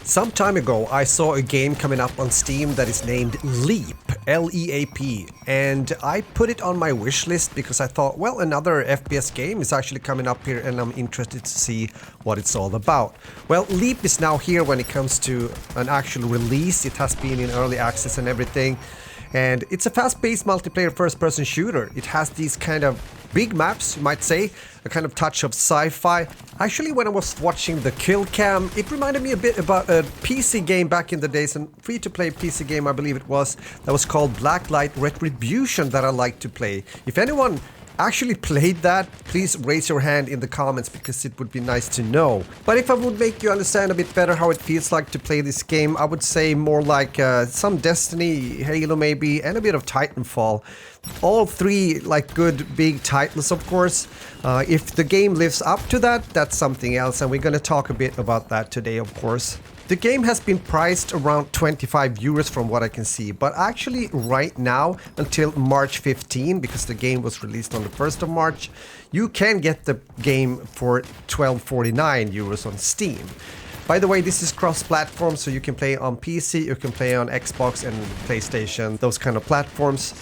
Some time ago, I saw a game coming up on Steam that is named Leap, L-E-A-P, and I put it on my wish list because I thought, well, another FPS game is actually coming up here and I'm interested to see what it's all about. Well, Leap is now here when it comes to an actual release. It has been in early access and everything, and it's a fast-paced multiplayer first-person shooter. It has these kind of big maps, you might say, a kind of touch of sci-fi. Actually, when I was watching the kill cam, it reminded me a bit about a PC game back in the days, and free-to-play PC game I believe it was, that was called Blacklight Retribution that I like to play. If anyone actually played that, please raise your hand in the comments because it would be nice to know. But if I would make you understand a bit better how it feels like to play this game, I would say more like some Destiny, Halo maybe, and a bit of Titanfall. All three like good big titles, of course. If the game lives up to that, that's something else, and we're gonna talk a bit about that today, of course. The game has been priced around 25 euros from what I can see, but actually right now until March 15, because the game was released on the 1st of March, you can get the game for 12.49 euros on Steam. By the way, this is cross-platform, so you can play on PC, you can play on Xbox and PlayStation, those kind of platforms.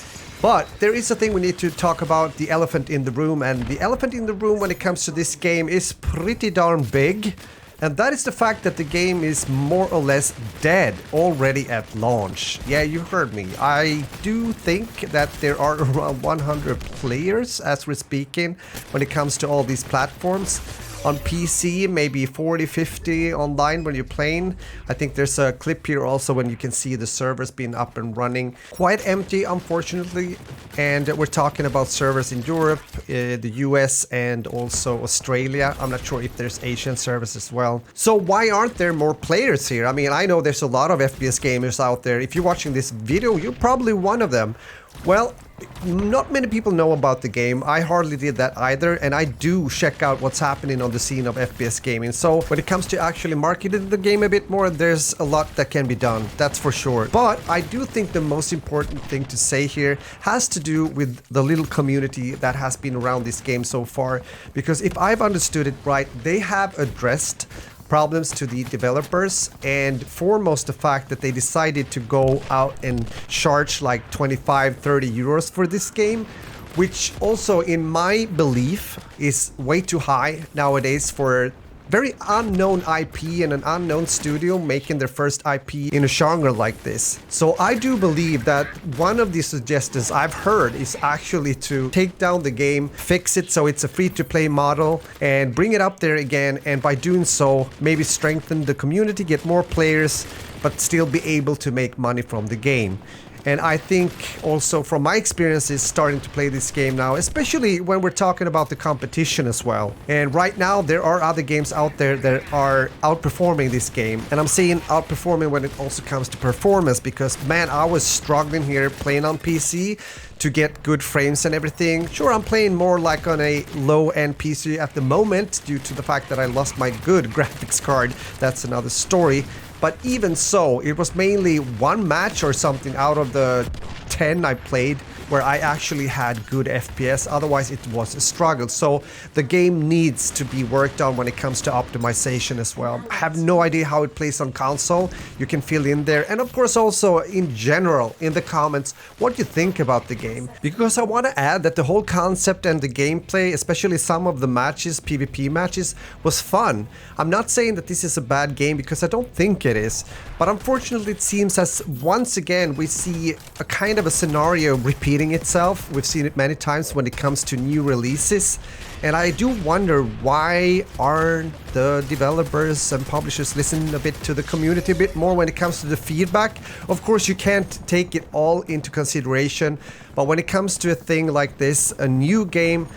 But there is a thing we need to talk about, the elephant in the room, and the elephant in the room when it comes to this game is pretty darn big. And that is the fact that the game is more or less dead already at launch. Yeah, you heard me. I do think that there are around 100 players as we're speaking when it comes to all these platforms. On PC, maybe 40, 50 online when you're playing. I think there's a clip here also when you can see the servers being up and running. Quite empty, unfortunately. And we're talking about servers in Europe, the US, and also Australia. I'm not sure if there's Asian servers as well. So why aren't there more players here? I mean, I know there's a lot of FPS gamers out there. If you're watching this video, you're probably one of them. Well, not many people know about the game. I hardly did that either, and I do check out what's happening on the scene of FPS gaming. So when it comes to actually marketing the game a bit more, there's a lot that can be done, that's for sure. But I do think the most important thing to say here has to do with the little community that has been around this game so far. Because if I've understood it right, they have addressed problems to the developers, and foremost the fact that they decided to go out and charge like 25-30 euros for this game, which also in my belief is way too high nowadays for very unknown IP and an unknown studio making their first IP in a genre like this. So I do believe that one of the suggestions I've heard is actually to take down the game, fix it so it's a free-to-play model, and bring it up there again, and by doing so, maybe strengthen the community, get more players, but still be able to make money from the game. And I think also from my experiences starting to play this game now, especially when we're talking about the competition as well. And right now there are other games out there that are outperforming this game. And I'm saying outperforming when it also comes to performance, because man, I was struggling here playing on PC to get good frames and everything. Sure, I'm playing more like on a low-end PC at the moment due to the fact that I lost my good graphics card. That's another story. But even so, it was mainly one match or something out of the 10 I played where I actually had good FPS, otherwise it was a struggle. So the game needs to be worked on when it comes to optimization as well. I have no idea how it plays on console. You can fill in there, and of course also in general in the comments what you think about the game, because I want to add that the whole concept and the gameplay, especially some of the matches, PvP matches, was fun. I'm not saying that this is a bad game because I don't think it is, but unfortunately it seems as once again we see a kind of a scenario repeating itself. We've seen it many times when it comes to new releases, and I do wonder why aren't the developers and publishers listening a bit to the community a bit more when it comes to the feedback. Of course you can't take it all into consideration, but when it comes to a thing like this, a new game,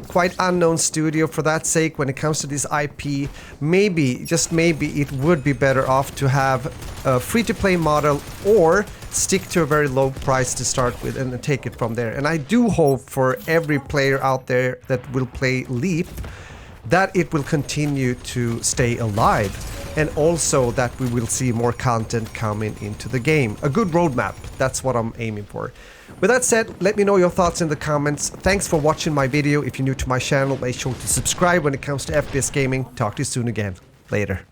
quite unknown studio for that sake, when it comes to this IP, maybe, just maybe, it would be better off to have a free-to-play model or stick to a very low price to start with and take it from there. And I do hope for every player out there that will play Leap that it will continue to stay alive, and also that we will see more content coming into the game. A good roadmap, that's what I'm aiming for. With that said, let me know your thoughts in the comments. Thanks for watching my video. If you're new to my channel, make sure to subscribe when it comes to FPS gaming. Talk to you soon again. Later.